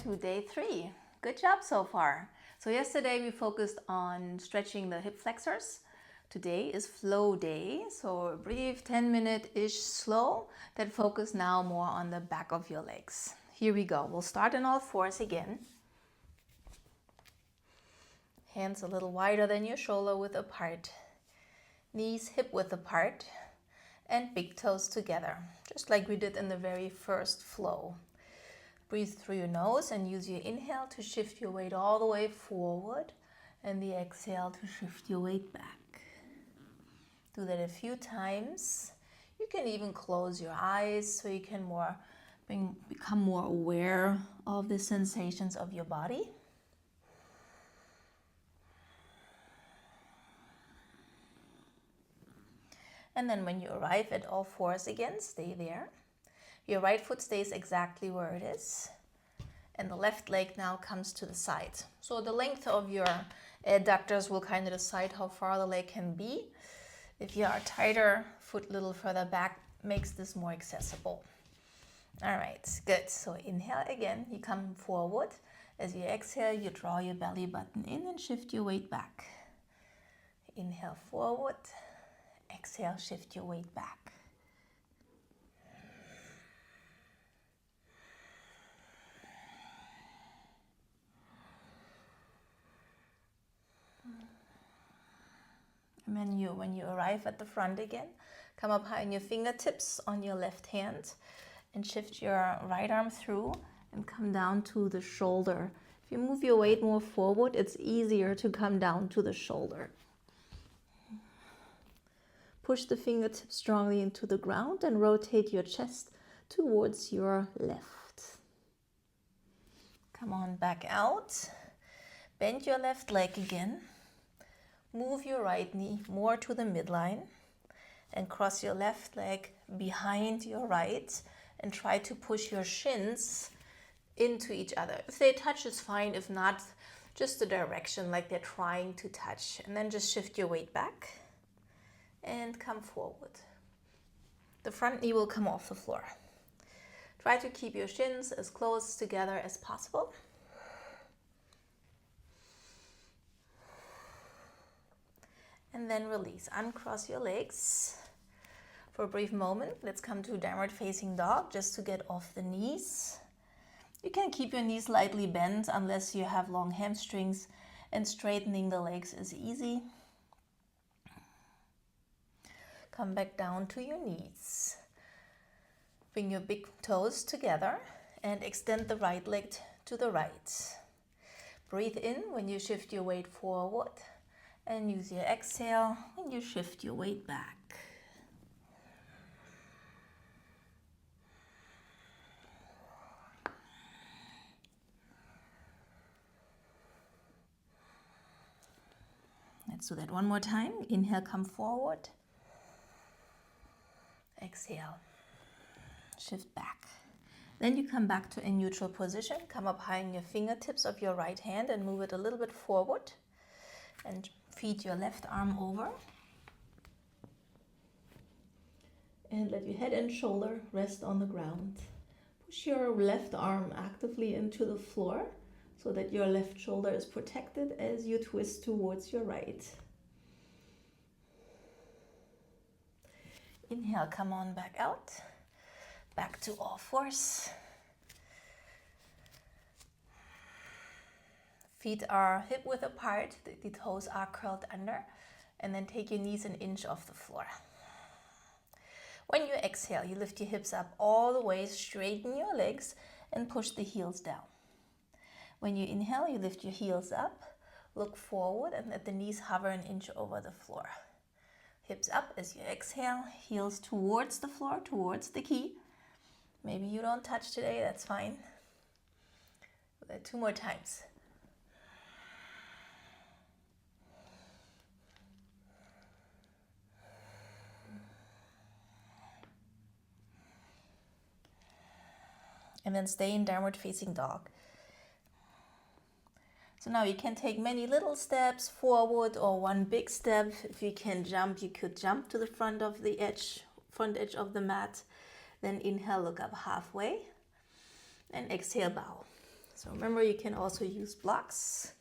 to day 3. Good job so far. So yesterday we focused on stretching the hip flexors. Today is flow day, so a brief 10-minute-ish slow that focus now more on the back of your legs. Here we go. We'll start in all fours again. Hands a little wider than your shoulder width apart. Knees hip width apart and big toes together, just like we did in the very first flow. Breathe through your nose and use your inhale to shift your weight all the way forward and the exhale to shift your weight back. Do that a few times. You can even close your eyes so you can become more aware of the sensations of your body. And then when you arrive at all fours again, stay there. Your right foot stays exactly where it is. And the left leg now comes to the side. So the length of your adductors will kind of decide how far the leg can be. If you are tighter, foot a little further back makes this more accessible. All right, good. So inhale again, you come forward. As you exhale, you draw your belly button in and shift your weight back. Inhale forward, exhale, shift your weight back. And then when you arrive at the front again, come up high on your fingertips on your left hand and shift your right arm through and come down to the shoulder. If you move your weight more forward, it's easier to come down to the shoulder. Push the fingertips strongly into the ground and rotate your chest towards your left. Come on back out. Bend your left leg again. Move your right knee more to the midline and cross your left leg behind your right and try to push your shins into each other. If they touch, it's fine. If not, just the direction like they're trying to touch. And then just shift your weight back and come forward. The front knee will come off the floor. Try to keep your shins as close together as possible. And then release. Uncross your legs for a brief moment. Let's come to downward facing dog just to get off the knees. You can keep your knees slightly bent unless you have long hamstrings, and straightening the legs is easy. Come back down to your knees. Bring your big toes together and extend the right leg to the right. Breathe in when you shift your weight forward. And use your exhale when you shift your weight back. Let's do that one more time. Inhale, come forward. Exhale, shift back. Then you come back to a neutral position. Come up high on your fingertips of your right hand and move it a little bit forward. And feed your left arm over and let your head and shoulder rest on the ground. Push your left arm actively into the floor so that your left shoulder is protected as you twist towards your right. Inhale, come on back out, back to all fours. Feet are hip width apart, the toes are curled under, and then take your knees an inch off the floor. When you exhale, you lift your hips up all the way, straighten your legs, and push the heels down. When you inhale, you lift your heels up, look forward, and let the knees hover an inch over the floor. Hips up as you exhale, heels towards the floor, towards the key. Maybe you don't touch today, that's fine. Do that 2 more times. And then stay in downward facing dog. So now you can take many little steps forward or one big step. If you can jump, you could jump to the front edge of the mat. Then inhale, look up halfway. And exhale, bow. So remember, you can also use blocks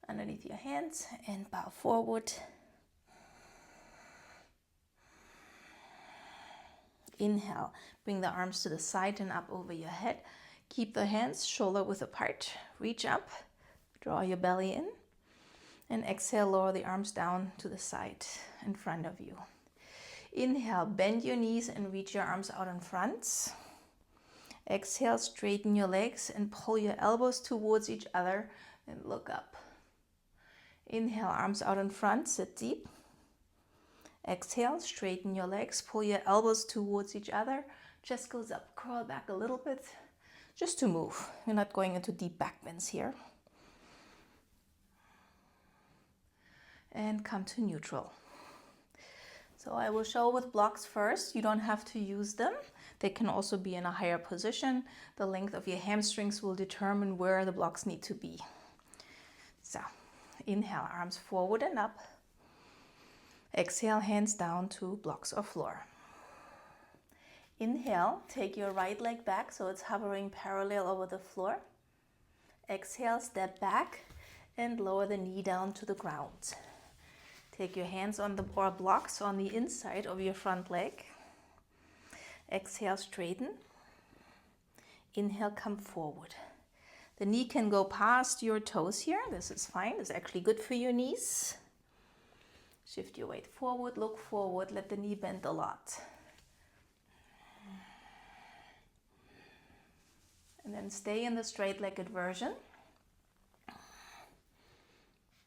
underneath your hands and bow forward. Inhale, bring the arms to the side and up over your head. Keep the hands shoulder width apart. Reach up, draw your belly in, and exhale, lower the arms down to the side in front of you. Inhale, bend your knees and reach your arms out in front. Exhale, straighten your legs and pull your elbows towards each other and look up. Inhale, arms out in front, sit deep. Exhale, straighten your legs, pull your elbows towards each other. Chest goes up, crawl back a little bit, just to move. We're not going into deep back bends here. And come to neutral. So I will show with blocks first. You don't have to use them. They can also be in a higher position. The length of your hamstrings will determine where the blocks need to be. So inhale, arms forward and up. Exhale, hands down to blocks or floor. Inhale, take your right leg back so it's hovering parallel over the floor. Exhale, step back and lower the knee down to the ground. Take your hands on the blocks on the inside of your front leg. Exhale, straighten. Inhale, come forward. The knee can go past your toes here. This is fine. It's actually good for your knees. Shift your weight forward, look forward, let the knee bend a lot. And then stay in the straight-legged version.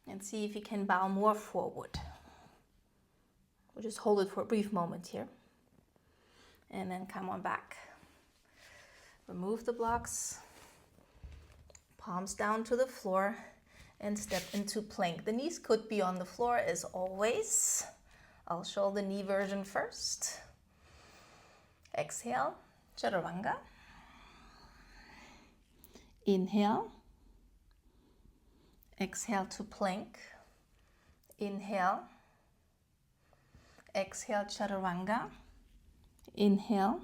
And see if you can bow more forward. We'll just hold it for a brief moment here. And then come on back. Remove the blocks. Palms down to the floor and step into plank. The knees could be on the floor as always. I'll show the knee version first. Exhale, chaturanga. Inhale. Exhale to plank. Inhale. Exhale, chaturanga. Inhale.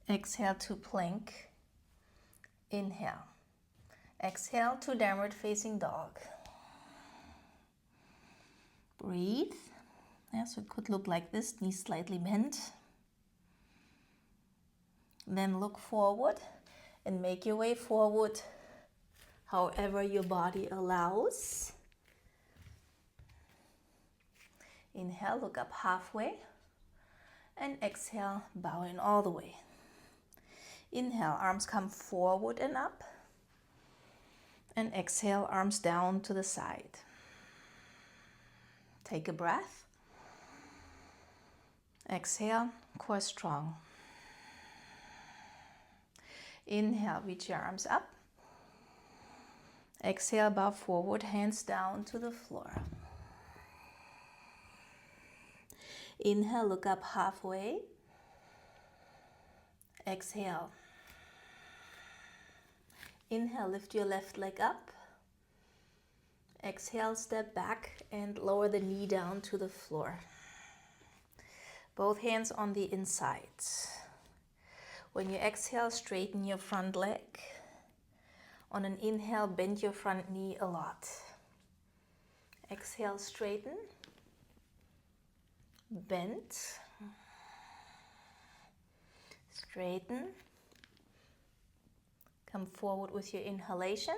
Exhale to plank. Inhale. Exhale to downward facing dog. Breathe. Yeah, so it could look like this, knees slightly bent. Then look forward and make your way forward however your body allows. Inhale, look up halfway. And exhale, bow in all the way. Inhale, arms come forward and up. And exhale, arms down to the side. Take a breath. Exhale, core strong. Inhale, reach your arms up. Exhale, bow forward, hands down to the floor. Inhale, look up halfway. Exhale. Inhale, lift your left leg up. Exhale, step back and lower the knee down to the floor. Both hands on the inside. When you exhale, straighten your front leg. On an inhale, bend your front knee a lot. Exhale, straighten. Bend. Straighten. Come forward with your inhalation.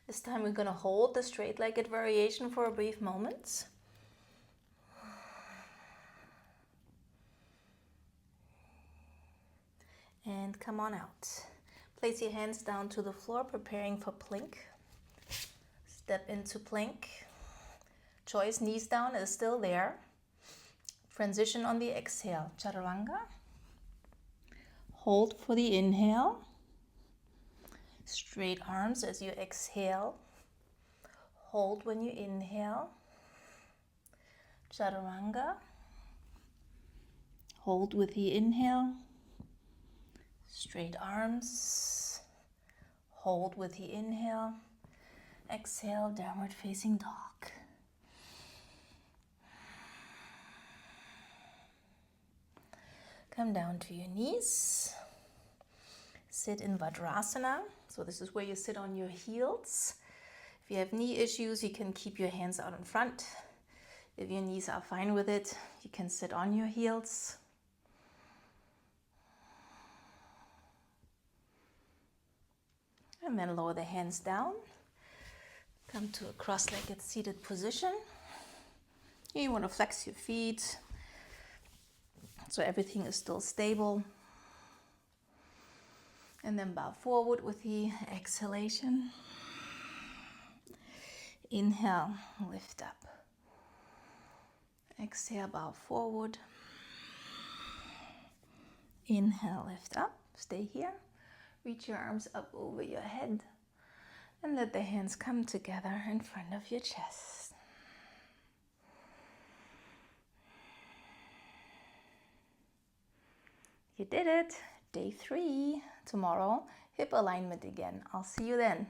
This time we're going to hold the straight-legged variation for a brief moment. And come on out. Place your hands down to the floor, preparing for plank. Step into plank. Choice, knees down is still there. Transition on the exhale. Chaturanga. Hold for the inhale. Straight arms as you exhale. Hold when you inhale. Chaturanga. Hold with the inhale. Straight arms. Hold with the inhale. Exhale, downward facing dog. Come down to your knees. Sit in Vajrasana. So this is where you sit on your heels. If you have knee issues, you can keep your hands out in front. If your knees are fine with it, you can sit on your heels. And then lower the hands down. Come to a cross-legged seated position. You want to flex your feet so everything is still stable. And then bow forward with the exhalation. Inhale, lift up. Exhale, bow forward. Inhale, lift up. Stay here. Reach your arms up over your head and let the hands come together in front of your chest. You did it. Day 3. Tomorrow, hip alignment again. I'll see you then.